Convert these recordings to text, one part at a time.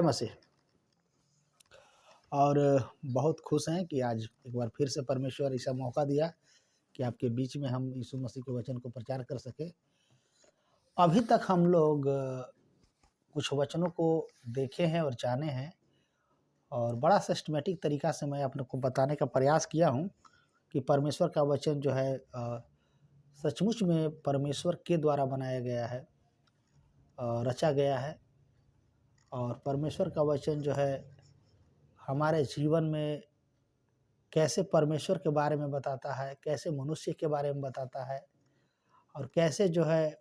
मसीह। और बहुत खुश हैं कि आज एक बार फिर से परमेश्वर ऐसा मौका दिया कि आपके बीच में हम यीशु मसीह के वचन को प्रचार कर सके। अभी तक हम लोग कुछ वचनों को देखे हैं और जाने हैं, और बड़ा सिस्टमेटिक तरीका से मैं अपने को बताने का प्रयास किया हूँ कि परमेश्वर का वचन जो है सचमुच में परमेश्वर के द्वारा बनाया गया है, रचा गया है। और परमेश्वर का वचन जो है हमारे जीवन में कैसे परमेश्वर के बारे में बताता है, कैसे मनुष्य के बारे में बताता है, और कैसे जो है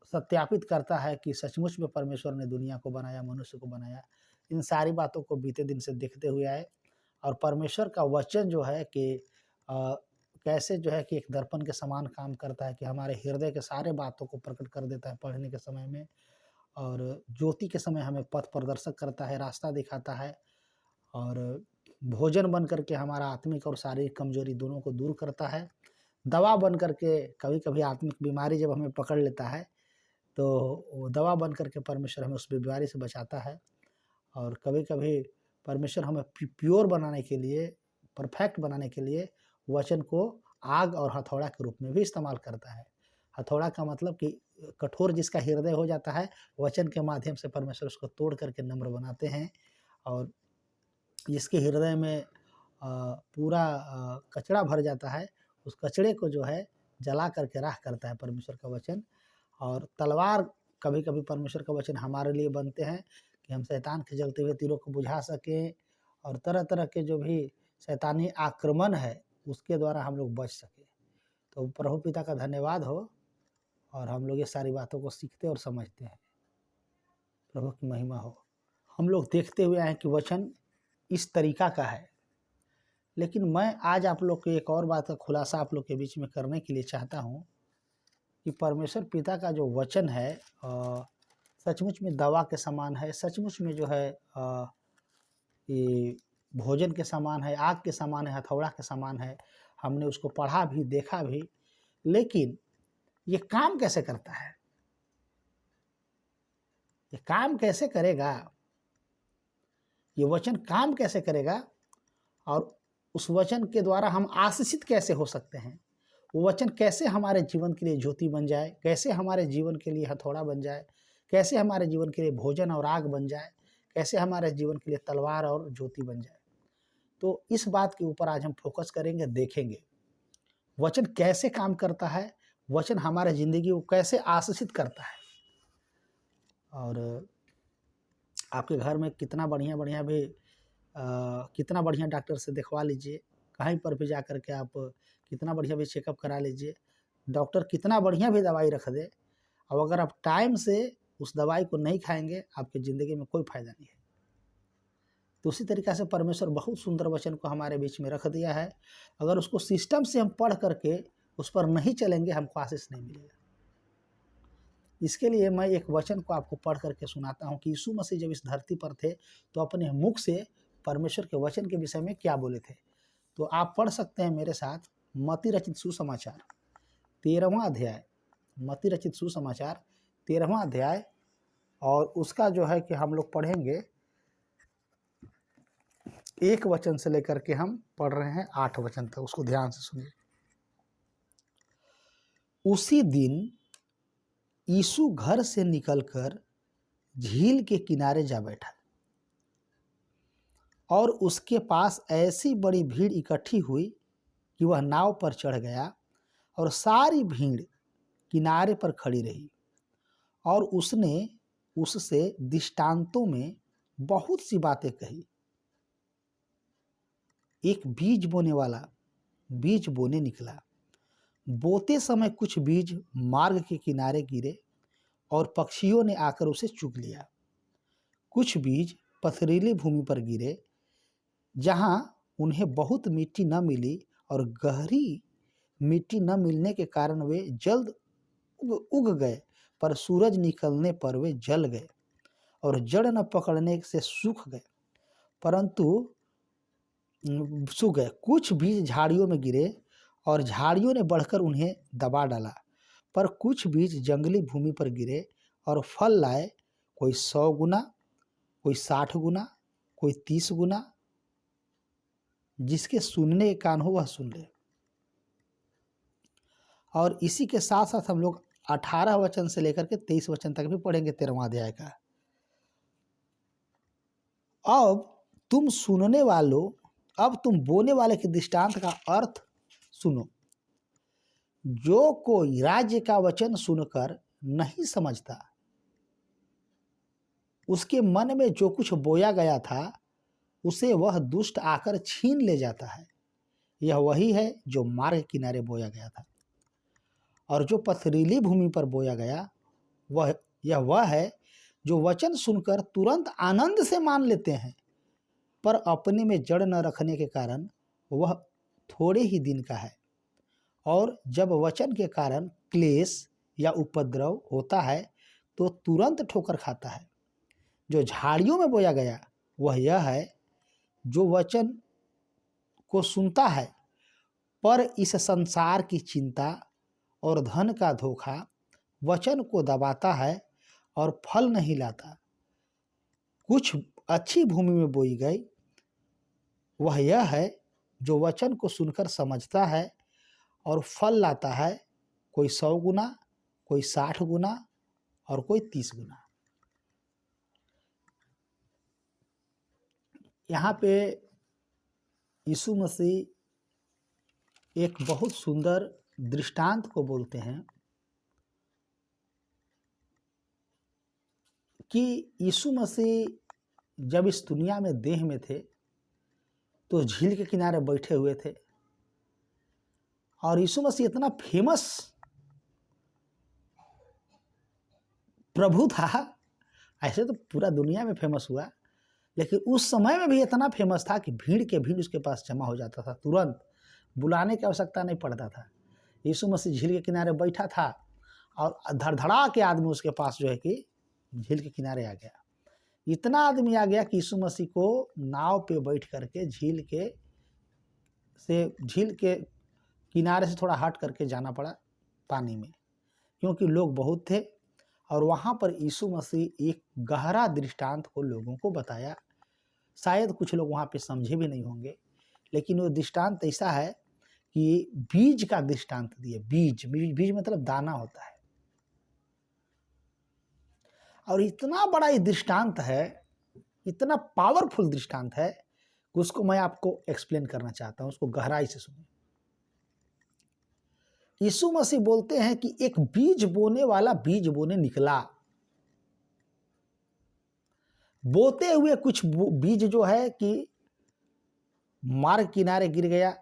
सत्यापित करता है कि सचमुच में परमेश्वर ने दुनिया को बनाया, मनुष्य को बनाया। इन सारी बातों को बीते दिन से देखते हुए आए। और परमेश्वर का वचन जो है कि कैसे जो है कि एक दर्पण के समान काम करता है कि हमारे हृदय के सारे बातों को प्रकट कर देता है पढ़ने के समय में, और ज्योति के समय हमें पथ प्रदर्शक करता है, रास्ता दिखाता है, और भोजन बन करके हमारा आत्मिक और शारीरिक कमजोरी दोनों को दूर करता है। दवा बन करके कभी कभी आत्मिक बीमारी जब हमें पकड़ लेता है तो वो दवा बन करके परमेश्वर हमें उस बीमारी से बचाता है। और कभी कभी परमेश्वर हमें प्योर बनाने के लिए, परफेक्ट बनाने के लिए वचन को आग और हथौड़ा के रूप में भी इस्तेमाल करता है। हथौड़ा का मतलब कि कठोर जिसका हृदय हो जाता है, वचन के माध्यम से परमेश्वर उसको तोड़ करके नम्र बनाते हैं। और जिसके हृदय में पूरा कचरा भर जाता है, उस कचड़े को जो है जला करके राख करता है परमेश्वर का वचन। और तलवार कभी कभी परमेश्वर का वचन हमारे लिए बनते हैं कि हम शैतान के जलते हुए तीरों को बुझा सकें, और तरह तरह के जो भी शैतानी आक्रमण है उसके द्वारा हम लोग बच सकें। तो प्रभु पिता का धन्यवाद हो, और हम लोग ये सारी बातों को सीखते और समझते हैं। प्रभु की महिमा हो। हम लोग देखते हुए आए कि वचन इस तरीका का है, लेकिन मैं आज आप लोग को एक और बात का खुलासा आप लोग के बीच में करने के लिए चाहता हूँ कि परमेश्वर पिता का जो वचन है सचमुच में दवा के समान है, सचमुच में जो है ये भोजन के समान है, आग के समान है, हथौड़ा के समान है। हमने उसको पढ़ा भी, देखा भी, लेकिन ये काम कैसे करता है, ये काम कैसे करेगा, ये वचन काम कैसे करेगा, और उस वचन के द्वारा हम आशीषित कैसे हो सकते हैं, वो वचन कैसे हमारे जीवन के लिए ज्योति बन जाए, कैसे हमारे जीवन के लिए हथौड़ा बन जाए, कैसे हमारे जीवन के लिए भोजन और आग बन जाए, कैसे हमारे जीवन के लिए तलवार और ज्योति बन जाए। तो इस बात के ऊपर आज हम फोकस करेंगे, देखेंगे वचन कैसे काम करता है, वचन हमारे ज़िंदगी को कैसे आशीषित करता है। और आपके घर में कितना बढ़िया भी कितना बढ़िया डॉक्टर से दिखवा लीजिए, कहीं पर भी जा कर के आप कितना बढ़िया भी चेकअप करा लीजिए, डॉक्टर कितना बढ़िया भी दवाई रख दे, और अगर आप टाइम से उस दवाई को नहीं खाएंगे, आपकी ज़िंदगी में कोई फायदा नहीं है। तो उसी तरीक़ा से परमेश्वर बहुत सुंदर वचन को हमारे बीच में रख दिया है। अगर उसको सिस्टम से हम पढ़ करके उस पर नहीं चलेंगे, हमको आशीष नहीं मिलेगा। इसके लिए मैं एक वचन को आपको पढ़ करके सुनाता हूँ कि यीशु मसीह जब इस धरती पर थे तो अपने मुख से परमेश्वर के वचन के विषय में क्या बोले थे। तो आप पढ़ सकते हैं मेरे साथ मत्ती रचित सुसमाचार 13वां अध्याय, मत्ती रचित सुसमाचार 13वां अध्याय, और उसका जो है कि हम लोग पढ़ेंगे 1 वचन से लेकर के हम पढ़ रहे हैं 8 वचन तक, उसको ध्यान से सुनिए। उसी दिन यीशु घर से निकलकर झील के किनारे जा बैठा, और उसके पास ऐसी बड़ी भीड़ इकट्ठी हुई कि वह नाव पर चढ़ गया, और सारी भीड़ किनारे पर खड़ी रही, और उसने उससे दृष्टांतों में बहुत सी बातें कही। एक बीज बोने वाला बीज बोने निकला। बोते समय कुछ बीज मार्ग के किनारे गिरे, और पक्षियों ने आकर उसे चुग लिया। कुछ बीज पथरीली भूमि पर गिरे, जहाँ उन्हें बहुत मिट्टी न मिली, और गहरी मिट्टी न मिलने के कारण वे जल्द उग गए, पर सूरज निकलने पर वे जल गए, और जड़ न पकड़ने से सूख गए, परंतु सूख गए। कुछ बीज झाड़ियों में गिरे, और झाड़ियों ने बढ़कर उन्हें दबा डाला, पर कुछ बीज जंगली भूमि पर गिरे, और फल लाए, कोई 100 गुना, कोई 60 गुना, कोई 30 गुना। जिसके सुनने के कान हो वह सुन ले। और इसी के साथ साथ हम लोग 18 वचन से लेकर के 23 वचन तक भी पढ़ेंगे 13वां अध्याय का। अब तुम सुनने वालों, अब तुम बोने वाले के दृष्टांत का अर्थ सुनो। जो कोई राज्य का वचन सुनकर नहीं समझता, उसके मन में जो कुछ बोया गया था उसे वह दुष्ट आकर छीन ले जाता है। यह वही है जो मार्ग किनारे बोया गया था। और जो पथरीली भूमि पर बोया गया वह है जो वचन सुनकर तुरंत आनंद से मान लेते हैं, पर अपने में जड़ न रखने के कारण वह थोड़े ही दिन का है, और जब वचन के कारण क्लेश या उपद्रव होता है तो तुरंत ठोकर खाता है। जो झाड़ियों में बोया गया वह यह है जो वचन को सुनता है, पर इस संसार की चिंता और धन का धोखा वचन को दबाता है और फल नहीं लाता। कुछ अच्छी भूमि में बोई गई वह यह है जो वचन को सुनकर समझता है और फल लाता है, कोई 100 गुना, कोई 60 गुना और कोई 30 गुना। यहाँ पे यीशु मसीह एक बहुत सुंदर दृष्टांत को बोलते हैं कि यीशु मसीह जब इस दुनिया में देह में थे तो झील के किनारे बैठे हुए थे, और यीशु मसीह इतना फेमस प्रभु था। ऐसे तो पूरा दुनिया में फेमस हुआ, लेकिन उस समय में भी इतना फेमस था कि भीड़ के भीड़ उसके पास जमा हो जाता था, तुरंत बुलाने की आवश्यकता नहीं पड़ता था। यीशु मसीह झील के किनारे बैठा था और धड़धड़ा के आदमी उसके पास जो है कि झील के किनारे आ गया। इतना आदमी आ गया कि यीशु मसीह को नाव पे बैठ करके झील के किनारे से थोड़ा हट करके जाना पड़ा पानी में, क्योंकि लोग बहुत थे। और वहाँ पर यीशु मसीह एक गहरा दृष्टांत को लोगों को बताया। शायद कुछ लोग वहाँ पे समझे भी नहीं होंगे, लेकिन वो दृष्टांत ऐसा है कि बीज का दृष्टांत दिए। बीज मतलब दाना होता है। और इतना बड़ा ये दृष्टांत है, इतना पावरफुल दृष्टांत है कि उसको मैं आपको एक्सप्लेन करना चाहता हूँ, उसको गहराई से सुनिए। यीशु मसीह बोलते हैं कि एक बीज बोने वाला बीज बोने निकला। बोते हुए कुछ बीज जो है कि मार्ग किनारे गिर गया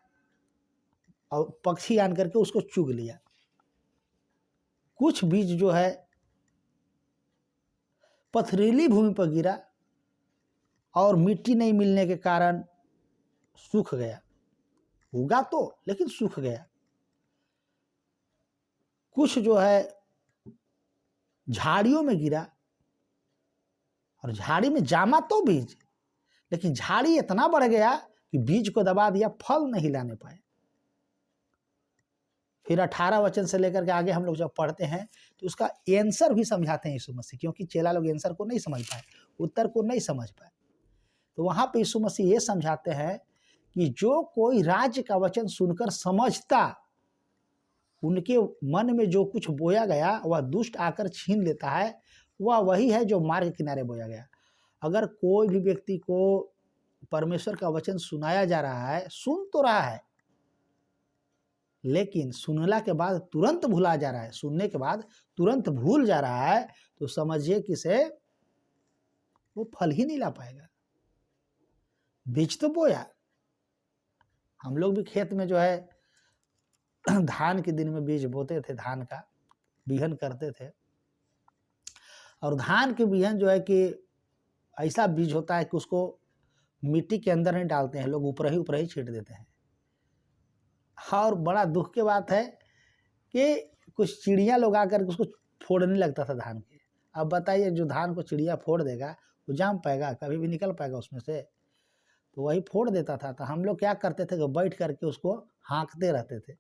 और पक्षी आन करके उसको चुग लिया। कुछ बीज जो है पथरीली भूमि पर गिरा और मिट्टी नहीं मिलने के कारण सूख गया। उगा तो लेकिन सूख गया। कुछ जो है झाड़ियों में गिरा और झाड़ी में जामा तो बीज, लेकिन झाड़ी इतना बढ़ गया कि बीज को दबा दिया, फल नहीं लाने पाए। फिर 18 वचन से लेकर के आगे हम लोग जब पढ़ते हैं तो उसका आंसर भी समझाते हैं यीशु मसीह, क्योंकि चेला लोग आंसर को नहीं समझ पाए, उत्तर को नहीं समझ पाए। तो वहां पे यीशु मसीह ये समझाते हैं कि जो कोई राज्य का वचन सुनकर समझता, उनके मन में जो कुछ बोया गया वह दुष्ट आकर छीन लेता है। वह वही है जो मार्ग किनारे बोया गया। अगर कोई भी व्यक्ति को परमेश्वर का वचन सुनाया जा रहा है, सुन तो रहा है, लेकिन सुनला के बाद तुरंत भूला जा रहा है, सुनने के बाद तुरंत भूल जा रहा है, तो समझिए कि से वो फल ही नहीं ला पाएगा। बीज तो बोया, हम लोग भी खेत में जो है धान के दिन में बीज बोते थे, धान का बिहन करते थे। और धान के बिहन जो है कि ऐसा बीज होता है कि उसको मिट्टी के अंदर नहीं डालते हैं लोग, ऊपर ही छींट देते हैं। और बड़ा दुख की बात है कि कुछ चिड़िया लोग आकर उसको फोड़ने लगता था धान के। अब बताइए, जो धान को चिड़िया फोड़ देगा वो जाम पाएगा, कभी भी निकल पाएगा उसमें से? तो वही फोड़ देता था। तो हम लोग क्या करते थे कि बैठ करके उसको हाँकते रहते थे।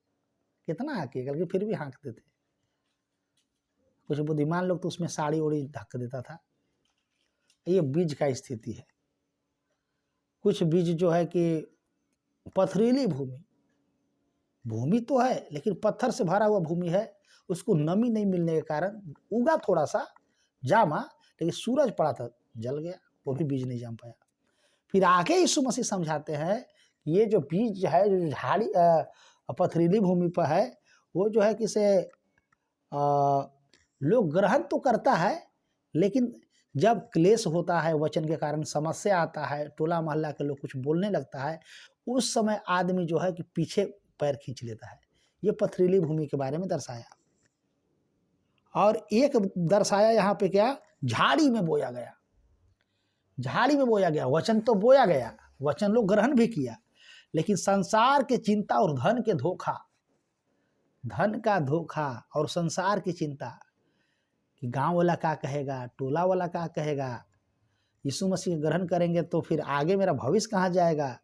कितना हाँकिए करके फिर भी हाँकते थे। कुछ बुद्धिमान लोग तो उसमें साड़ी ओड़ी ढक देता था। ये बीज का स्थिति है। कुछ बीज जो है कि पथरीली भूमि, भूमि तो है लेकिन पत्थर से भरा हुआ भूमि है, उसको नमी नहीं मिलने के कारण उगा थोड़ा सा, जामा, लेकिन सूरज पड़ा था जल गया, वो भी बीज नहीं जम पाया। फिर आगे यीशु मसीह समझाते हैं कि ये जो बीज है, जो झाड़ी पथरीली भूमि पर है, वो जो है कि से लोग ग्रहण तो करता है, लेकिन जब क्लेश होता है, वचन के कारण समस्या आता है, टोला मोहल्ला के लोग कुछ बोलने लगता है, उस समय आदमी जो है कि पीछे पैर खींच लेता है। ये पथरीली भूमि के बारे में दर्शाया। और एक दर्शाया यहाँ पे क्या, झाड़ी में बोया गया। झाड़ी में बोया गया, वचन तो बोया गया, वचन लोग ग्रहण भी किया, लेकिन संसार के चिंता और धन के धोखा, धन का धोखा और संसार की चिंता कि गांव वाला क्या कहेगा, टोला वाला क्या कहेगा, यीशु मसीह ग्रहण करेंगे तो फिर आगे मेरा भविष्य कहाँ जाएगा,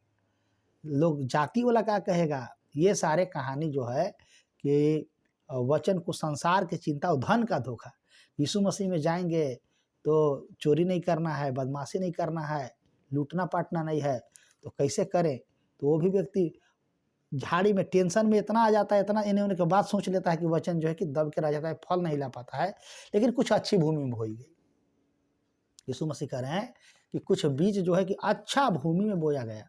लोग जाति वाला क्या कहेगा, ये सारे कहानी जो है कि वचन को संसार की चिंता और धन का धोखा। यीशु मसीह में जाएंगे तो चोरी नहीं करना है, बदमाशी नहीं करना है, लूटना पाटना नहीं है, तो कैसे करें। तो वो भी व्यक्ति झाड़ी में टेंशन में इतना आ जाता है, इतना इन्हें उन्हें के बाद सोच लेता है कि वचन जो है कि दब के रह जाता है, फल नहीं ला पाता है, लेकिन कुछ अच्छी भूमि में बोई गई। यीशु मसीह कह रहे हैं कि कुछ बीज जो है कि अच्छा भूमि में बोया गया,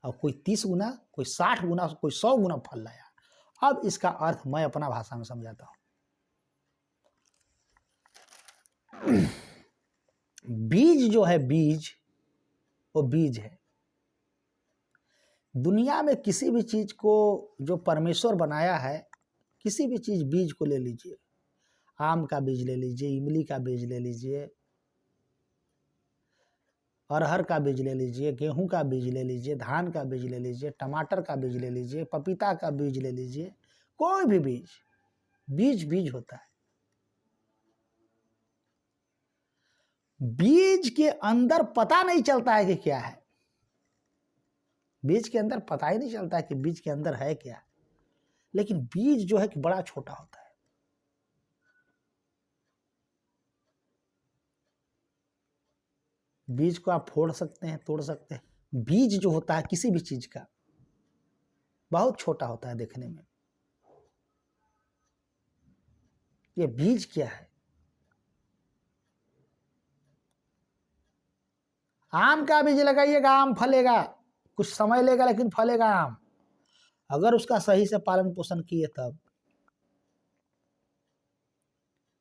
और कोई 30 गुना, कोई 60 गुना, कोई 100 गुना फल लाया। अब इसका अर्थ मैं अपना भाषा में समझाता हूं। बीज जो है, बीज वो बीज है। दुनिया में किसी भी चीज को जो परमेश्वर बनाया है, किसी भी चीज बीज को ले लीजिए, आम का बीज ले लीजिए, इमली का बीज ले लीजिए, अरहर का बीज ले लीजिए, गेहूं का बीज ले लीजिए, धान का बीज ले लीजिए, टमाटर का बीज ले लीजिए, पपीता का बीज ले लीजिए, कोई भी बीज, बीज बीज होता है। बीज के अंदर पता नहीं चलता है कि क्या है, बीज के अंदर पता ही नहीं चलता है कि बीज के अंदर है क्या, लेकिन बीज जो है कि बड़ा छोटा होता है। बीज को आप फोड़ सकते हैं, तोड़ सकते हैं। बीज जो होता है किसी भी चीज का बहुत छोटा होता है देखने में। ये बीज क्या है? आम का बीज लगाइएगा, आम फलेगा, कुछ समय लेगा लेकिन फलेगा आम, अगर उसका सही से पालन पोषण किए तब।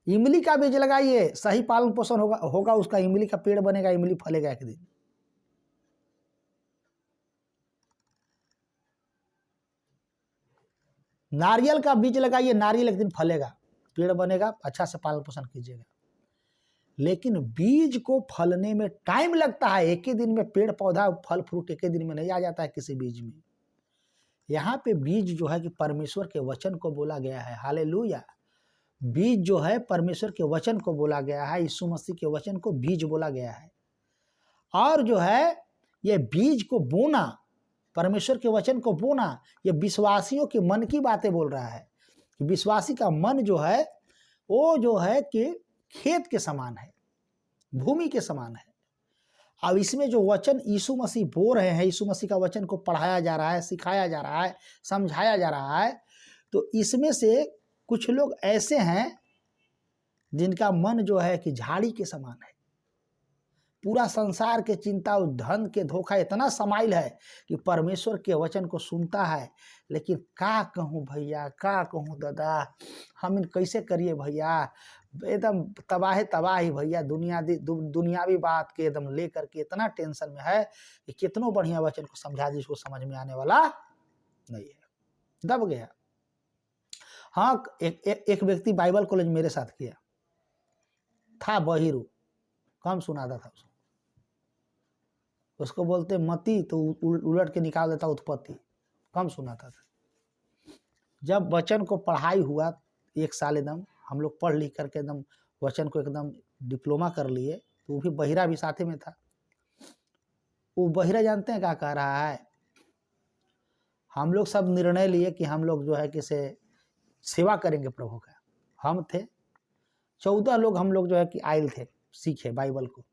इमली का बीज लगाइए, सही पालन पोषण होगा उसका, इमली का पेड़ बनेगा, इमली फलेगा एक दिन। नारियल का बीज लगाइए, नारियल एक दिन फलेगा, पेड़ बनेगा, अच्छा से पालन पोषण कीजिएगा। लेकिन बीज को फलने में टाइम लगता है, एक ही दिन में पेड़ पौधा फल फ्रूट एक ही दिन में नहीं आ जाता है किसी बीज में। यहाँ पे बीज जो है कि परमेश्वर के वचन को बोला गया है। हालेलुया। बीज जो है परमेश्वर के वचन को बोला गया है, यीशु मसीह के वचन को बीज बोला गया है। और जो है ये बीज को बोना, परमेश्वर के वचन को बोना, ये विश्वासियों के मन की बातें बोल रहा है कि विश्वासी का मन जो है वो जो है कि खेत के समान है, भूमि के समान है। अब इसमें जो वचन यीशु मसीह बोल रहे हैं, यीशु मसीह का वचन को पढ़ाया जा रहा है, सिखाया जा रहा है, समझाया जा रहा है, तो इसमें से कुछ लोग ऐसे हैं जिनका मन जो है कि झाड़ी के समान है। पूरा संसार के चिंता और धन के धोखा इतना समाइल है कि परमेश्वर के वचन को सुनता है, लेकिन का कहूँ भैया, का कहूँ दादा, हम इन कैसे करिए भैया, एकदम तबाही भैया, दुनियावी बात के एकदम लेकर के इतना टेंशन में है कि कितनों बढ़िया वचन को समझा दी, इसको समझ में आने वाला नहीं है, दब गया। हाँ, एक व्यक्ति बाइबल कॉलेज मेरे साथ किया था, बहिरू, कम सुनाता था उसको बोलते मती तो उलट के निकाल देता उत्पत्ति, कम सुनाता था। जब वचन को पढ़ाई हुआ 1 साल, एकदम हम लोग पढ़ लिख करके एकदम वचन को एकदम डिप्लोमा कर लिए, तो वो भी बहिरा भी साथे में था। वो बहिरा जानते हैं क्या कह रहा है, हम लोग सब निर्णय लिए कि हम लोग जो है कि से सेवा करेंगे प्रभु का, हम थे 14 लोग, हम लोग जो है कि आयल थे सीखे बाइबल को।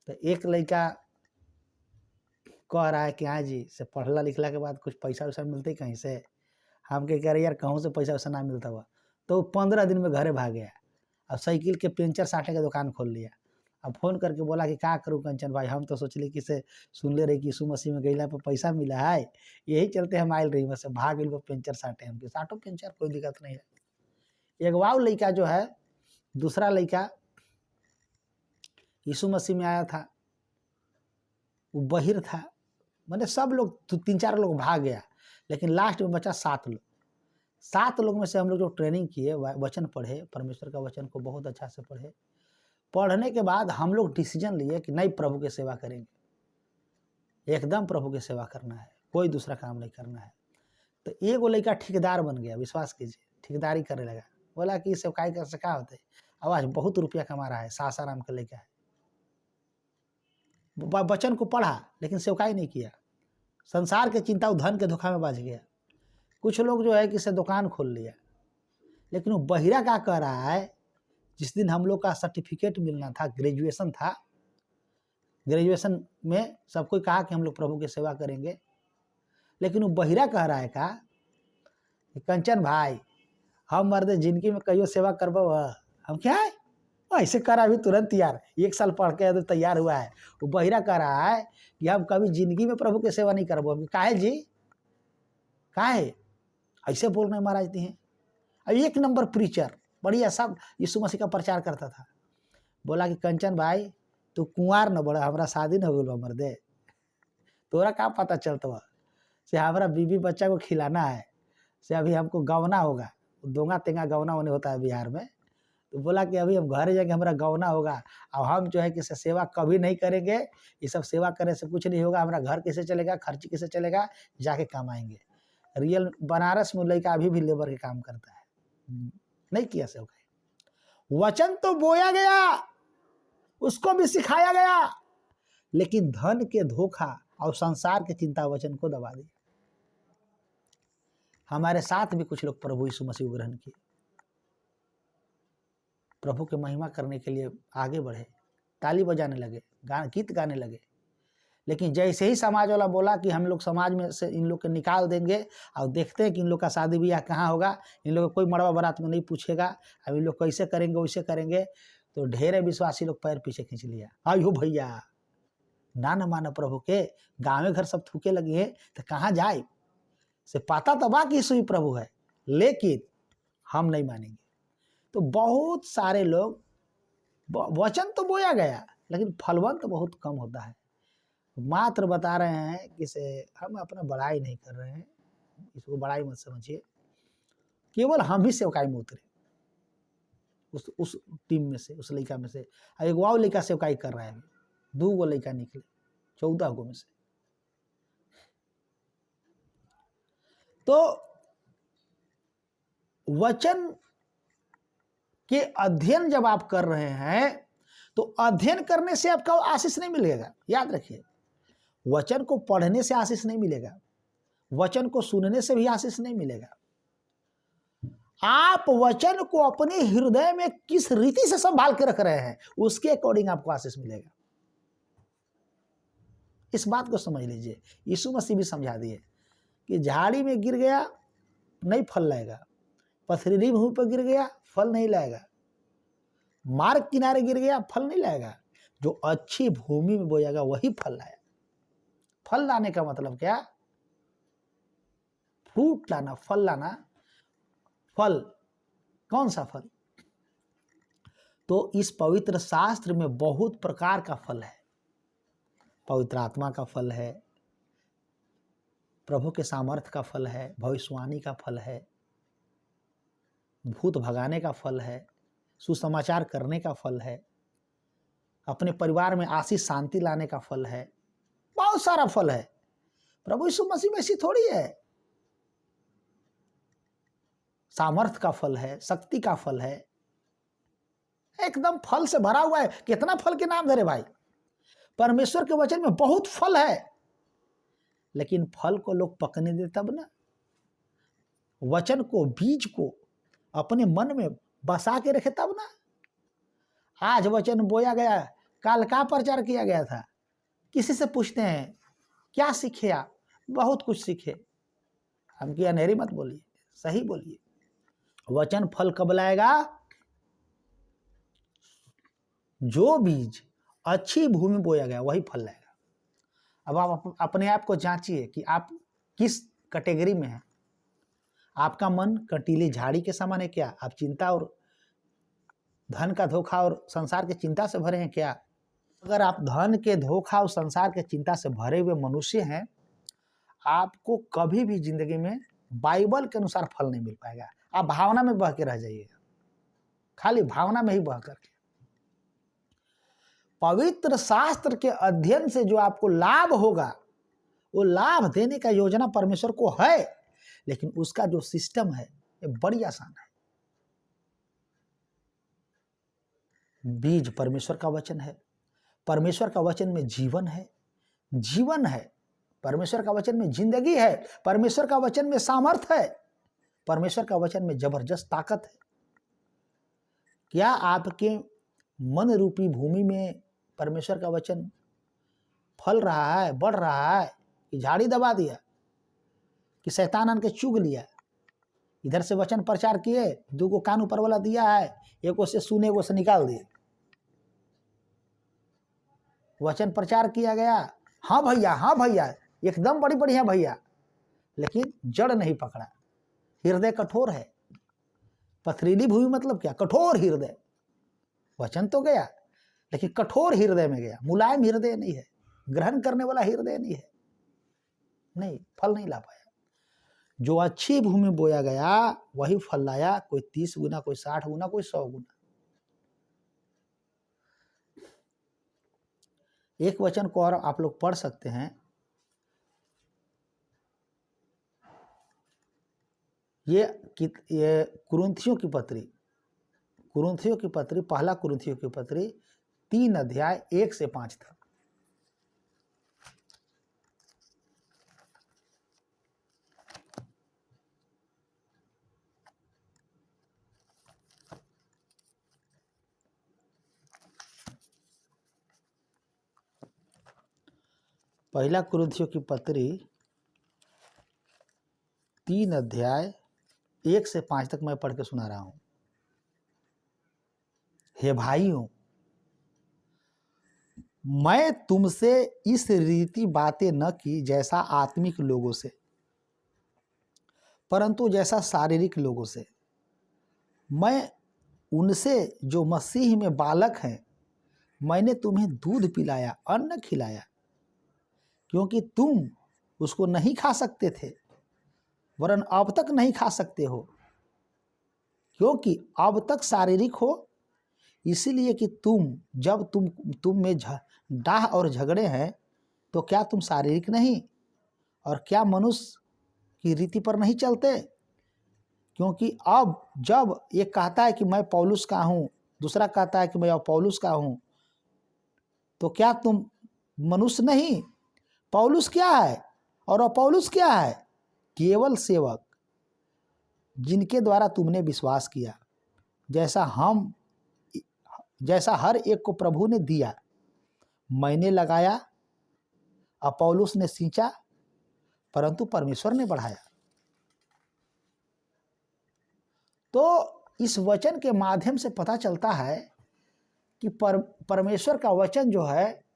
तो एक लड़का कह रहा है कि हाँ जी से पढ़ला लिखला के बाद कुछ पैसा वैसा मिलते कहीं से। हम कह रहे यार कहूँ से पैसा वैसा ना मिलता हुआ। तो 15 दिन में घरे भाग गया। अब साइकिल के पंचर साटे का दुकान खोल लिया। अब फ़ोन करके बोला कि क्या करूँ कंचन भाई, हम तो सोचली कि से सुन ले रही कि यीशु मसीह में गईला पर पैसा मिला है, यही चलते हम आयल रही बस भाग गई पंचर साटे। हमके साटो पंचर कोई दिक्कत नहीं है। एक वाव लड़का जो है, दूसरा लड़का यीशु मसीह में आया था, वो बहिर था, मैंने सब लोग 3-4 लोग भाग गया, लेकिन लास्ट में बचा 7 लोग। 7 लोग में से हम लोग जो ट्रेनिंग किए, वचन पढ़े, परमेश्वर का वचन को बहुत अच्छा से पढ़े। पढ़ने के बाद हम लोग डिसीजन लिए कि नहीं प्रभु की सेवा करेंगे, एकदम प्रभु की सेवा करना है, कोई दूसरा काम नहीं करना है। तो एगो लड़का ठेकेदार बन गया, विश्वास कीजिए, ठेकेदारी करने लगा। बोला कि सेवकाई कर से क्या होता है, अब आज बहुत रुपया कमा रहा है, सासाराम का लड़का है। वचन को पढ़ा लेकिन सेवकाई नहीं किया, संसार के चिंता, धन के धोखा में बच गया। कुछ लोग जो है कि से दुकान खोल लिया, लेकिन वो बहिरा क्या कर रहा है, जिस दिन हम लोग का सर्टिफिकेट मिलना था, ग्रेजुएशन था, ग्रेजुएशन में सब कोई कहा कि हम लोग प्रभु की सेवा करेंगे, लेकिन वो बहिरा कह रहा है का कंचन भाई हम मर्दे जिंदगी में कहियो सेवा करबो, हम क्या है ऐसे करा, अभी तुरंत तैयार, 1 साल पढ़ के तो तैयार हुआ है। वो बहिरा कह रहा है कि हम कभी जिंदगी में प्रभु की सेवा नहीं करबो। हम काहे जी, काहे ऐसे बोल रहे महाराज जी हैं। अब 1 नंबर प्रीचर, बढ़िया, सब यीशु मसीह का प्रचार करता था। बोला कि कंचन भाई तू कुंवार न बड़ा, हमारा शादी न हो गल मर्दे, तोरा क्या पता चलता से हमारा बीवी बच्चा को खिलाना है, से अभी हमको गवना होगा, दोंगा तेंगा गवना होने होता है बिहार में। तो बोला कि अभी हम घर जाएंगे, हमारा गवना होगा, अब हम जो है कि सेवा कभी नहीं करेंगे, ये सब सेवा करने से कुछ नहीं होगा, हमारा घर कैसे चलेगा, खर्च कैसे चलेगा, जाके कमाएंगे। रियल बनारस में लड़का अभी भी लेबर के काम करता है, नहीं किया सेवकाई। वचन तो बोया गया, उसको भी सिखाया गया, लेकिन धन के धोखा और संसार की चिंता वचन को दबा दिया। हमारे साथ भी कुछ लोग प्रभु यीशु मसीह को ग्रहण किए, प्रभु की महिमा करने के लिए आगे बढ़े, ताली बजाने लगे, गीत गाने लगे। लेकिन जैसे ही समाज वाला बोला कि हम लोग समाज में से इन लोग को निकाल देंगे और देखते हैं कि इन लोग का शादी ब्याह कहाँ होगा, इन लोग को कोई मड़वा बारात में नहीं पूछेगा, अब इन लोग कैसे करेंगे वैसे करेंगे, तो ढेरे विश्वासी लोग पैर पीछे खींच लिया। आयो भैया ना न मानो प्रभु के, गाँव घर सब थूके लगी है तो कहाँ जाए, से पता तो बा कि यीशु ही प्रभु है, लेकिन हम नहीं मानेंगे। तो बहुत सारे लोग, वचन तो बोया गया लेकिन फलवंत तो बहुत कम होता है। मात्र बता रहे हैं कि से हम अपना बड़ाई नहीं कर रहे हैं, इसको बड़ाई मत समझिए, केवल हम ही सेवकाई में उतरे उस टीम में से, उस लड़का में से। एक वाव लड़का सेवकाई कर रहा है, 2 गो लड़का निकले 14 गो में से। तो वचन के अध्ययन जब आप कर रहे हैं तो अध्ययन करने से आपका आशीष नहीं मिलेगा, याद रखिए। वचन को पढ़ने से आशीष नहीं मिलेगा, वचन को सुनने से भी आशीष नहीं मिलेगा। आप वचन को अपने हृदय में किस रीति से संभाल के रख रहे हैं, उसके अकॉर्डिंग आपको आशीष मिलेगा। इस बात को समझ लीजिए। यीशु मसीह भी समझा दिए कि झाड़ी में गिर गया नहीं फल लाएगा, पथरीली भूमि पर गिर गया फल नहीं लाएगा, मार्ग किनारे गिर गया फल नहीं लाएगा, जो अच्छी भूमि में बोएगा वही फल लाएगा। फल लाने का मतलब क्या, फ्रूट लाना, फल लाना। फल कौन सा फल, तो इस पवित्र शास्त्र में बहुत प्रकार का फल है। पवित्र आत्मा का फल है, प्रभु के सामर्थ्य का फल है, भविष्यवाणी का फल है, भूत भगाने का फल है, सुसमाचार करने का फल है, अपने परिवार में आशीष शांति लाने का फल है, बहुत सारा फल है। प्रभु यीशु मसीह में ऐसी थोड़ी है। सामर्थ्य का फल है, शक्ति का फल है, एकदम फल से भरा हुआ है। कितना फल के नाम धरे भाई, परमेश्वर के वचन में बहुत फल है, लेकिन फल को लोग पकने दे तब ना। वचन को, बीज को अपने मन में बसा के रखे तब ना। आज वचन बोया गया, काल का प्रचार किया गया था। किसी से पूछते हैं क्या सीखे आप, बहुत कुछ सीखे। हम की अनहेरी मत बोलिए, सही बोलिए। वचन फल कब लाएगा? जो बीज अच्छी भूमि बोया गया वही फल लाएगा। अब आप अपने आप को जांचिए कि आप किस कैटेगरी में हैं। आपका मन कंटीली झाड़ी के समान है क्या? आप चिंता और धन का धोखा और संसार की चिंता से भरे हैं क्या? अगर आप धन के धोखा और संसार के चिंता से भरे हुए मनुष्य हैं, आपको कभी भी जिंदगी में बाइबल के अनुसार फल नहीं मिल पाएगा। आप भावना में बह के रह जाइएगा, खाली भावना में ही बह करके। पवित्र शास्त्र के अध्ययन से जो आपको लाभ होगा, वो लाभ देने का योजना परमेश्वर को है, लेकिन उसका जो सिस्टम है ये बड़ी आसान है। बीज परमेश्वर का वचन है, परमेश्वर का वचन में जीवन है, जीवन है, परमेश्वर का वचन में जिंदगी है, परमेश्वर का वचन में सामर्थ है, परमेश्वर का वचन में जबरदस्त ताकत है। क्या आपके मन रूपी भूमि में परमेश्वर का वचन फल रहा है, बढ़ रहा है, कि झाड़ी दबा दिया, कि शैतान आन के चुग लिया? इधर से वचन प्रचार किए, दो को कान ऊपर वाला दिया है, एक से सुने को से निकाल दिए। वचन प्रचार किया गया, हाँ भैया एकदम बड़ी बढ़िया भैया, लेकिन जड़ नहीं पकड़ा, हृदय कठोर है। पथरीली भूमि मतलब क्या? कठोर हृदय। वचन तो गया लेकिन कठोर हृदय में गया, मुलायम हृदय नहीं है, ग्रहण करने वाला हृदय नहीं है, नहीं, फल नहीं ला पाया। जो अच्छी भूमि बोया गया वही फल लाया, कोई 30 गुना, कोई 60 गुना, कोई 100 गुना। एक वचन को और आप लोग पढ़ सकते हैं, ये कुरिन्थियों की पत्री, पहला कुरिन्थियों की पत्री 3 अध्याय 1 से 5 तक। पहला कुरिन्थियों की पत्री 3 अध्याय 1 से 5 तक मैं पढ़ के सुना रहा हूं। हे भाइयों, मैं तुमसे इस रीति बातें न की जैसा आत्मिक लोगों से, परंतु जैसा शारीरिक लोगों से। मैं उनसे जो मसीह में बालक हैं, मैंने तुम्हें दूध पिलाया, अन्न खिलाया, क्योंकि तुम उसको नहीं खा सकते थे, वरन अब तक नहीं खा सकते हो, क्योंकि अब तक शारीरिक हो, इसीलिए कि जब तुम में डाह और झगड़े हैं, तो क्या तुम शारीरिक नहीं और क्या मनुष्य की रीति पर नहीं चलते? क्योंकि अब जब एक कहता है कि मैं पौलुस का हूँ, दूसरा कहता है कि मैं पौलुस का हूँ, तो क्या तुम मनुष्य नहीं? पौलुस क्या है और अपौलुस क्या है? केवल सेवक, जिनके द्वारा तुमने विश्वास किया, जैसा हर एक को प्रभु ने दिया। मैंने लगाया, अपौलुस ने सींचा, परंतु परमेश्वर ने बढ़ाया। तो इस वचन के माध्यम से पता चलता है कि परमेश्वर का वचन जो है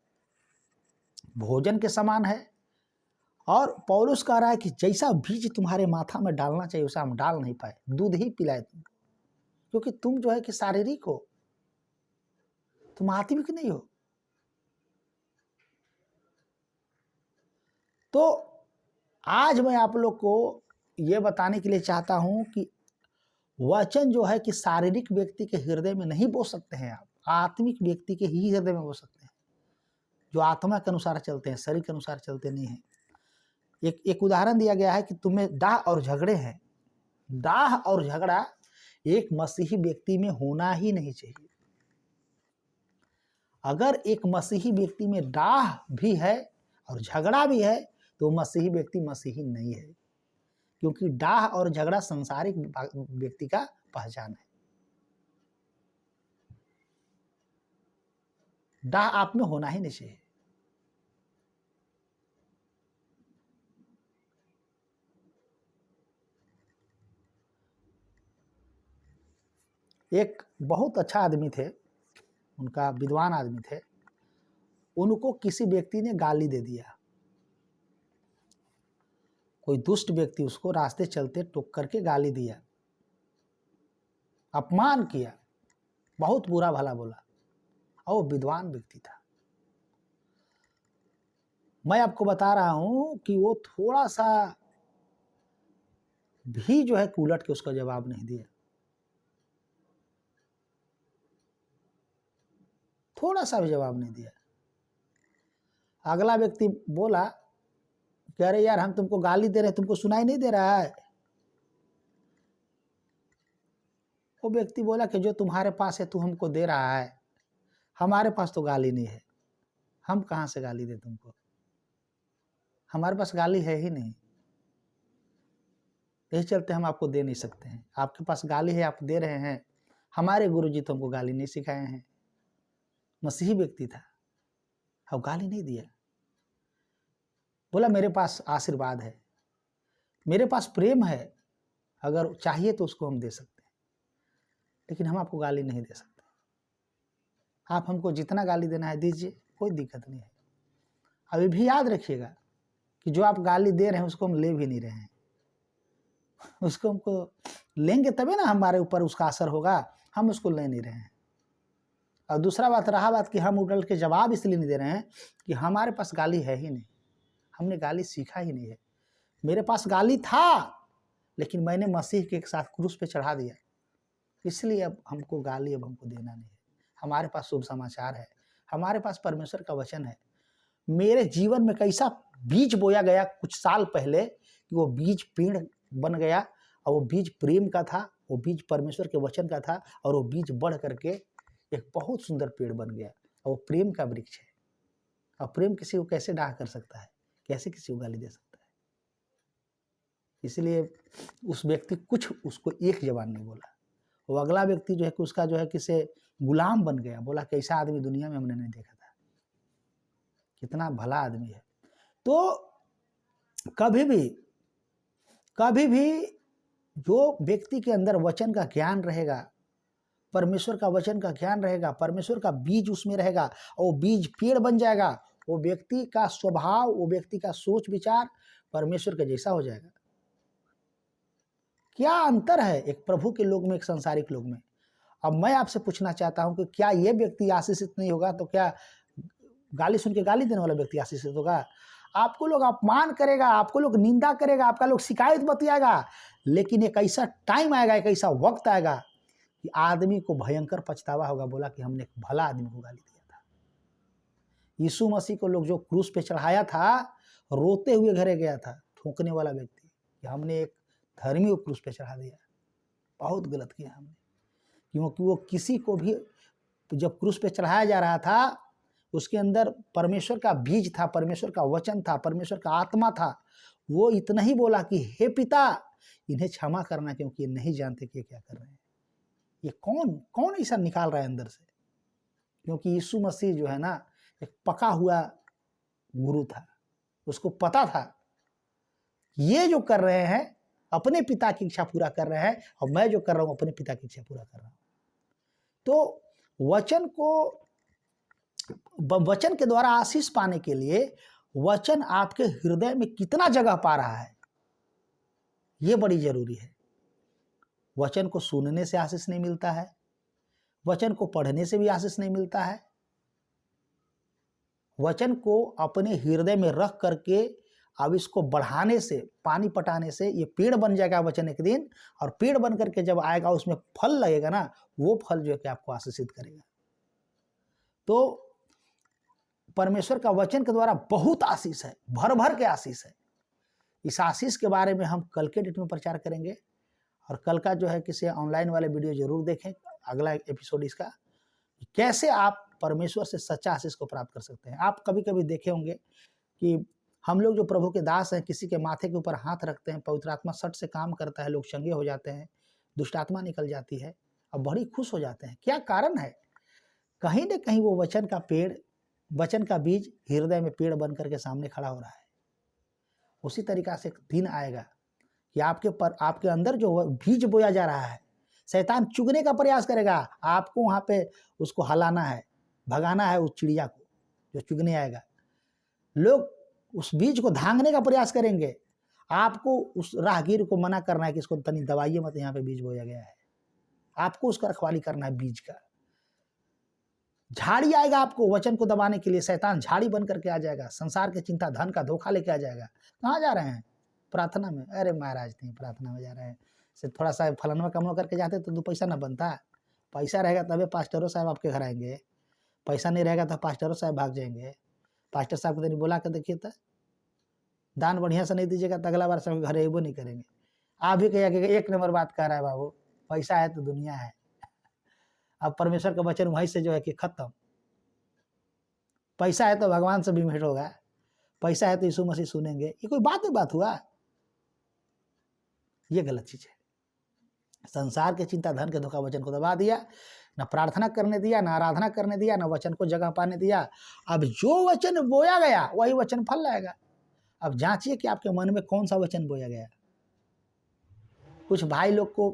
भोजन के समान है, और पौलुस कह रहा है कि जैसा बीज तुम्हारे माथा में डालना चाहिए उसे हम डाल नहीं पाए, दूध ही पिलाए तुम, क्योंकि तुम जो है कि शारीरिक हो, तुम आत्मिक नहीं हो। तो आज मैं आप लोग को यह बताने के लिए चाहता हूं कि वचन जो है कि शारीरिक व्यक्ति के हृदय में नहीं बो सकते हैं आप, आत्मिक व्यक्ति के ही हृदय में बो सकते हैं, जो आत्मा के अनुसार चलते हैं, शरीर के अनुसार चलते नहीं हैं। एक उदाहरण दिया गया है कि तुम्हें डाह और झगड़े हैं। डाह और झगड़ा एक मसीही व्यक्ति में होना ही नहीं चाहिए। अगर एक मसीही व्यक्ति में डाह भी है और झगड़ा भी है, तो मसीही व्यक्ति मसीही नहीं है, क्योंकि डाह और झगड़ा संसारिक व्यक्ति का पहचान है। डाह आप में होना ही नहीं चाहिए। एक बहुत अच्छा आदमी थे, उनका विद्वान आदमी थे, उनको किसी व्यक्ति ने गाली दे दिया। कोई दुष्ट व्यक्ति उसको रास्ते चलते टोक करके गाली दिया, अपमान किया, बहुत बुरा भला बोला, और वो विद्वान व्यक्ति था। मैं आपको बता रहा हूं कि वो थोड़ा सा भी जो है उलट के उसका जवाब नहीं दिया, थोड़ा सा भी जवाब नहीं दिया। अगला व्यक्ति बोला कि अरे यार हम तुमको गाली दे रहे हैं, तुमको सुनाई नहीं दे रहा है? वो व्यक्ति बोला कि जो तुम्हारे पास है तू हमको दे रहा है, हमारे पास तो गाली नहीं है, हम कहाँ से गाली दे तुमको, हमारे पास गाली है ही नहीं, यही चलते हम आपको दे नहीं सकते हैं। आपके पास गाली है, आप दे रहे हैं, हमारे गुरुजी तो हमको गाली नहीं सिखाए हैं। मसीही व्यक्ति था, अब गाली नहीं दिया। बोला मेरे पास आशीर्वाद है, मेरे पास प्रेम है, अगर चाहिए तो उसको हम दे सकते हैं, लेकिन हम आपको गाली नहीं दे सकते। आप हमको जितना गाली देना है दीजिए, कोई दिक्कत नहीं है। अभी भी याद रखिएगा कि जो आप गाली दे रहे हैं उसको हम ले भी नहीं रहे हैं, उसको हमको लेंगे तभी ना हमारे ऊपर उसका असर होगा, हम उसको ले नहीं रहे हैं। और दूसरा बात रहा बात कि हम उठल के जवाब इसलिए नहीं दे रहे हैं कि हमारे पास गाली है ही नहीं, हमने गाली सीखा ही नहीं है। मेरे पास गाली था, लेकिन मैंने मसीह के एक साथ क्रूस पे चढ़ा दिया, इसलिए अब हमको गाली अब हमको देना नहीं है। हमारे पास शुभ समाचार है, हमारे पास परमेश्वर का वचन है। मेरे जीवन में कैसा बीज बोया गया कुछ साल पहले कि वो बीज पेड़ बन गया, और वो बीज प्रेम का था, वो बीज परमेश्वर के वचन का था, और वो बीज बढ़ करके एक बहुत सुंदर पेड़ बन गया, और वो प्रेम का वृक्ष है। और प्रेम किसी को कैसे डाह कर सकता है, कैसे किसी को गाली दे सकता है? इसलिए उस व्यक्ति कुछ उसको एक जबान नहीं बोला। वो अगला व्यक्ति जो है कि उसका जो है किसी गुलाम बन गया, बोला कि ऐसा आदमी दुनिया में हमने नहीं देखा था, कितना भला आदमी है। तो कभी भी जो व्यक्ति के अंदर वचन का ज्ञान रहेगा, परमेश्वर का वचन का ज्ञान रहेगा, परमेश्वर का बीज उसमें रहेगा, और वो बीज पेड़ बन जाएगा, वो व्यक्ति का स्वभाव, वो व्यक्ति का सोच विचार परमेश्वर के जैसा हो जाएगा। क्या अंतर है एक प्रभु के लोग में, एक संसारिक लोग में? अब मैं आपसे पूछना चाहता हूं कि क्या ये व्यक्ति आशीषित नहीं होगा तो क्या गाली सुन के गाली देने वाला व्यक्ति आशीषित होगा? आपको लोग अपमान करेगा, आपको लोग निंदा करेगा, आपका लोग शिकायत बतियाएगा, लेकिन एक ऐसा टाइम आएगा, एक ऐसा वक्त आएगा कि आदमी को भयंकर पछतावा होगा, बोला कि हमने एक भला आदमी को गाली दिया था। यीशु मसीह को लोग जो क्रूस पे चढ़ाया था, रोते हुए घरे गया था ठोकने वाला व्यक्ति कि हमने एक धर्मी को क्रूस पे चढ़ा दिया, बहुत गलत किया हमने। क्योंकि वो किसी को भी जब क्रूस पे चढ़ाया जा रहा था, उसके अंदर परमेश्वर का बीज था, परमेश्वर का वचन था, परमेश्वर का आत्मा था। वो इतना ही बोला कि हे पिता, इन्हें क्षमा करना, क्योंकि ये नहीं जानते कि क्या कर रहे हैं। ये कौन ऐसा निकाल रहा है अंदर से? क्योंकि यीशु मसीह जो है ना, एक पका हुआ गुरु था, उसको पता था ये जो कर रहे हैं अपने पिता की इच्छा पूरा कर रहे हैं, और मैं जो कर रहा हूं अपने पिता की इच्छा पूरा कर रहा हूं। तो वचन के द्वारा आशीष पाने के लिए वचन आपके हृदय में कितना जगह पा रहा है, यह बड़ी जरूरी है। वचन को सुनने से आशीष नहीं मिलता है, वचन को पढ़ने से भी आशीष नहीं मिलता है। वचन को अपने हृदय में रख करके अब इसको बढ़ाने से, पानी पटाने से ये पेड़ बन जाएगा वचन एक दिन, और पेड़ बन करके जब आएगा उसमें फल लगेगा ना, वो फल जो है कि आपको आशीषित करेगा। तो परमेश्वर का वचन के द्वारा बहुत आशीष है, भर भर के आशीष है। इस आशीष के बारे में हम कल के डेट में प्रचार करेंगे, और कल का जो है किसी ऑनलाइन वाले वीडियो जरूर देखें, अगला एपिसोड इसका, कैसे आप परमेश्वर से सच्चा आशीष को प्राप्त कर सकते हैं। आप कभी कभी देखे होंगे कि हम लोग जो प्रभु के दास हैं, किसी के माथे के ऊपर हाथ रखते हैं, पवित्र आत्मा सट से काम करता है, लोग चंगे हो जाते हैं, दुष्ट आत्मा निकल जाती है, और बड़ी खुश हो जाते हैं। क्या कारण है? कहीं न कहीं वो वचन का पेड़, वचन का बीज हृदय में पेड़ बन करके सामने खड़ा हो रहा है। उसी तरीक़ा से एक दिन आएगा कि आपके अंदर जो बीज बोया जा रहा है, शैतान चुगने का प्रयास करेगा, आपको वहाँ पे उसको हलाना है, भगाना है उस चिड़िया को जो चुगने आएगा। लोग उस बीज को धांगने का प्रयास करेंगे, आपको उस राहगीर को मना करना है कि इसको तनी दबाइए मत, यहाँ पे बीज बोया गया है। आपको उसका रखवाली करना है बीज का। झाड़ी आएगा आपको वचन को दबाने के लिए, शैतान झाड़ी बन करके आ जाएगा, संसार की चिंता, धन का धोखा लेके आ जाएगा। कहाँ जा रहे हैं? प्रार्थना में। अरे महाराज नहीं, प्रार्थना में जा रहे हैं, से थोड़ा सा फलाना कमवा करके जाते तो 2 पैसा ना बनता। पैसा रहेगा तबे पास्टरों साहब आपके घर आएंगे, पैसा नहीं रहेगा तो पास्टरों साहब भाग जाएंगे। पास्टर साहब को तनी बोला के देखिए तो, दान बढ़िया से नहीं दीजिएगा तो अगला बार से घर अबो नहीं करेंगे। आप भी कहिए 1 नंबर बात कह रहा है बाबू, पैसा है तो दुनिया है। अब परमेश्वर का वचन वहीं से जो है कि खत्म। पैसा है तो भगवान से भी भेंट होगा, पैसा है तो यीशु मसीह सुनेंगे, ये कोई बात हुआ? ये गलत चीज है। संसार के चिंता, धन के धोखा वचन को दबा दिया, ना प्रार्थना करने दिया, ना आराधना करने दिया, ना वचन को जगह पाने दिया। अब जो वचन बोया गया वही वचन फल लाएगा। अब जांचिए कि आपके मन में कौन सा वचन बोया गया। कुछ भाई लोग को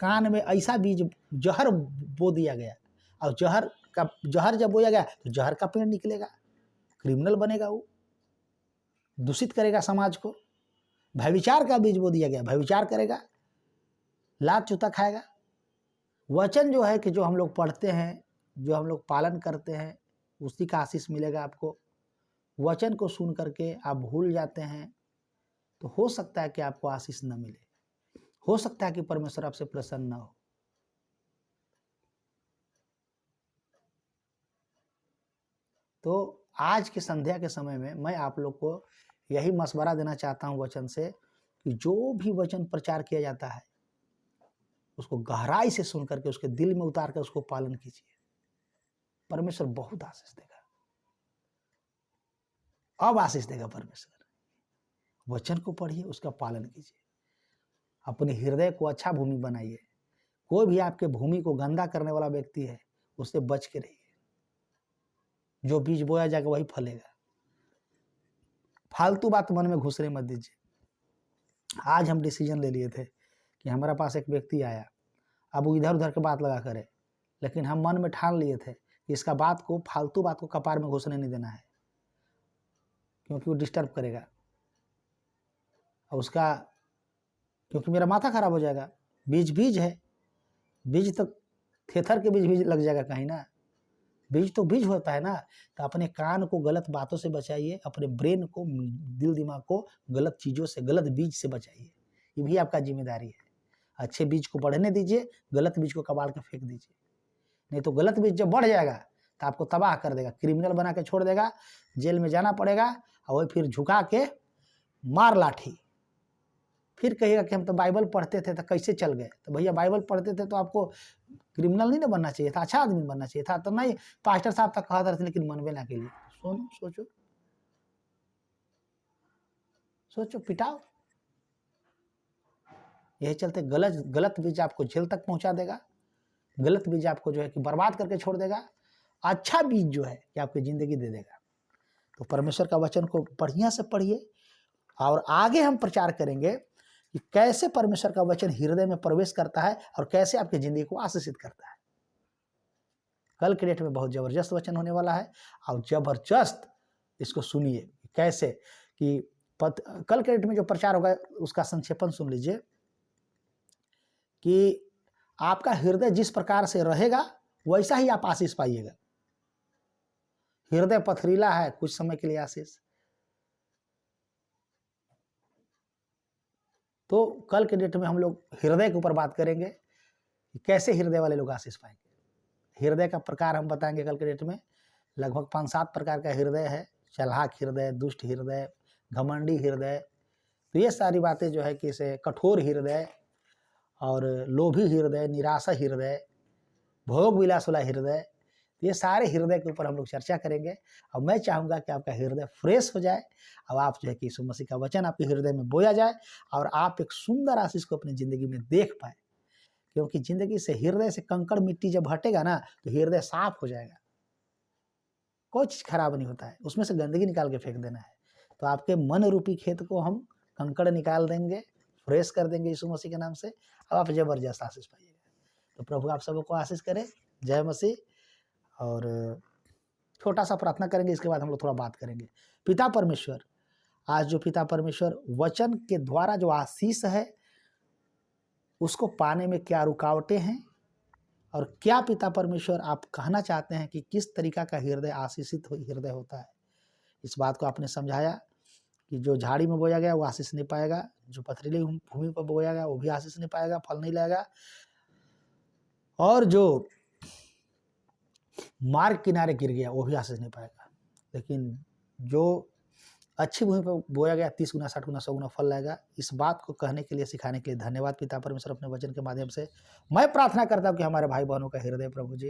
कान में ऐसा बीज जहर बो दिया गया, और जहर जब बोया गया तो जहर का पेड़ निकलेगा, क्रिमिनल बनेगा, वो दूषित करेगा समाज को। भयविचार का बीज बो दिया गया, भयविचार करेगा, लात जूता खाएगा। वचन जो है कि जो हम लोग पढ़ते हैं, जो हम लोग पालन करते हैं, उसी का आशीष मिलेगा आपको। वचन को सुन करके आप भूल जाते हैं तो हो सकता है कि आपको आशीष न मिले, हो सकता है कि परमेश्वर आपसे प्रसन्न न हो। तो आज के संध्या के समय में मैं आप लोग को यही मशवरा देना चाहता हूं वचन से, कि जो भी वचन प्रचार किया जाता है उसको गहराई से सुन करके उसके दिल में उतार कर उसको पालन कीजिए। परमेश्वर बहुत आशीष देगा, अब आशीष देगा परमेश्वर। वचन को पढ़िए, उसका पालन कीजिए, अपने हृदय को अच्छा भूमि बनाइए। कोई भी आपके भूमि को गंदा करने वाला व्यक्ति है, उससे बच के रहिए। जो बीज बोया जाएगा वही फलेगा। फालतू बात मन में घुसने मत दीजिए। आज हम डिसीजन ले लिए थे कि हमारे पास एक व्यक्ति आया, अब वो इधर उधर के बात लगा करे, लेकिन हम मन में ठान लिए थे कि इसका बात को, फालतू बात को कपार में घुसने नहीं देना है, क्योंकि वो डिस्टर्ब करेगा और उसका, क्योंकि मेरा माथा खराब हो जाएगा। बीज है, बीज तो थेथर के बीज लग जाएगा कहीं ना। बीज तो बीज होता है ना। तो अपने कान को गलत बातों से बचाइए, अपने ब्रेन को, दिल दिमाग को गलत चीज़ों से, गलत बीज से बचाइए। ये भी आपका जिम्मेदारी है। अच्छे बीज को बढ़ने दीजिए, गलत बीज को कबाड़ के फेंक दीजिए। नहीं तो गलत बीज जब बढ़ जाएगा तो आपको तबाह कर देगा, क्रिमिनल बना के छोड़ देगा, जेल में जाना पड़ेगा, और वही फिर झुका के मार लाठी। फिर कहिएगा कि हम तो बाइबल पढ़ते थे तो कैसे चल गए। तो भैया बाइबल पढ़ते थे तो आपको क्रिमिनल नहीं ना बनना चाहिए था, अच्छा आदमी बनना चाहिए था। तो नहीं, पास्टर साहब तक कहा था, लेकिन मनवे ना के लिए। सोचो पिटाओ। यही चलते गलत बीज आपको जेल तक पहुंचा देगा, गलत बीज आपको जो है कि बर्बाद करके छोड़ देगा। अच्छा बीज जो है कि आपकी जिंदगी दे देगा। तो परमेश्वर का वचन को बढ़िया से पढ़िए, और आगे हम प्रचार करेंगे कि कैसे परमेश्वर का वचन हृदय में प्रवेश करता है और कैसे आपकी जिंदगी को आशीषित करता है। कल के डेट में बहुत जबरदस्त वचन होने वाला है, और जबरदस्त इसको सुनिए। कैसे कि कल के डेट में जो प्रचार होगा उसका संक्षेपण सुन लीजिए, कि आपका हृदय जिस प्रकार से रहेगा वैसा ही आप आशीष पाइएगा। हृदय पथरीला है, कुछ समय के लिए आशीष। तो कल के डेट में हम लोग हृदय के ऊपर बात करेंगे कि कैसे हृदय वाले लोग आशीष पाएंगे। हृदय का प्रकार हम बताएंगे कल के डेट में। लगभग 5-7 प्रकार का हृदय है। चलाक हृदय, दुष्ट हृदय, घमंडी हृदय। तो ये सारी बातें जो है कि इसे कठोर हृदय और लोभी हृदय, निराशा हृदय, भोग विलास वाला हृदय, ये सारे हृदय के ऊपर हम लोग चर्चा करेंगे। और मैं चाहूँगा कि आपका हृदय फ्रेश हो जाए, और आप जो है कि यीशु मसीह का वचन आपके हृदय में बोया जाए, और आप एक सुंदर आशीष को अपनी ज़िंदगी में देख पाए क्योंकि ज़िंदगी से हृदय से कंकड़ मिट्टी जब हटेगा ना, तो हृदय साफ हो जाएगा। कोई चीज़ खराब नहीं होता है, उसमें से गंदगी निकाल के फेंक देना है। तो आपके मन रूपी खेत को हम कंकड़ निकाल देंगे, फ्रेश कर देंगे यीशु मसीह के नाम से। अब आप ज़बरदस्त आशीष पाइएगा। तो प्रभु आप सबको आशीष करे। जय मसीह। और छोटा-सा प्रार्थना करेंगे, इसके बाद हम लोग थोड़ा बात करेंगे। पिता परमेश्वर, आज जो पिता परमेश्वर वचन के द्वारा जो आशीष है, उसको पाने में क्या रुकावटें हैं और क्या पिता परमेश्वर आप कहना चाहते हैं कि किस तरीका का हृदय आशीषित हृदय होता है। इस बात को आपने समझाया कि जो झाड़ी में बोया गया वो आशीष नहीं पाएगा, जो पथरीली भूमि पर बोया गया वो भी आशीष नहीं पाएगा, फल नहीं लाएगा, और जो मार्ग किनारे गिर गया वो भी आशीष नहीं पाएगा। लेकिन जो अच्छी भूमि पर बोया गया 30 गुना 60 गुना 100 गुना फल लाएगा। इस बात को कहने के लिए, सिखाने के लिए धन्यवाद पिता परमेश्वर। अपने वचन के माध्यम से मैं प्रार्थना करता हूँ कि हमारे भाई बहनों का हृदय प्रभु जी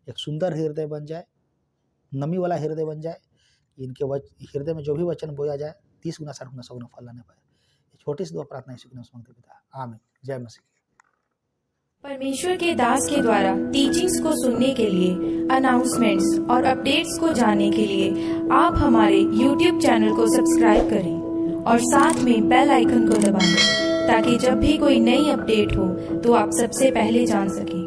एक सुंदर हृदय बन जाए, नमी वाला हृदय बन जाए। इनके हृदय में जो भी वचन बोया जाए 30 गुना 60 गुना 100 गुना फल लाने पाए। छोटी सी दुआ प्रार्थना यीशु के नाम से मांगते पिता, आमीन। जय मसीह। परमेश्वर के दास के द्वारा टीचिंग्स को सुनने के लिए, अनाउंसमेंट्स और अपडेट्स को जानने के लिए आप हमारे YouTube चैनल को सब्सक्राइब करें और साथ में बेल आइकन को दबाएं, ताकि जब भी कोई नई अपडेट हो तो आप सबसे पहले जान सकें।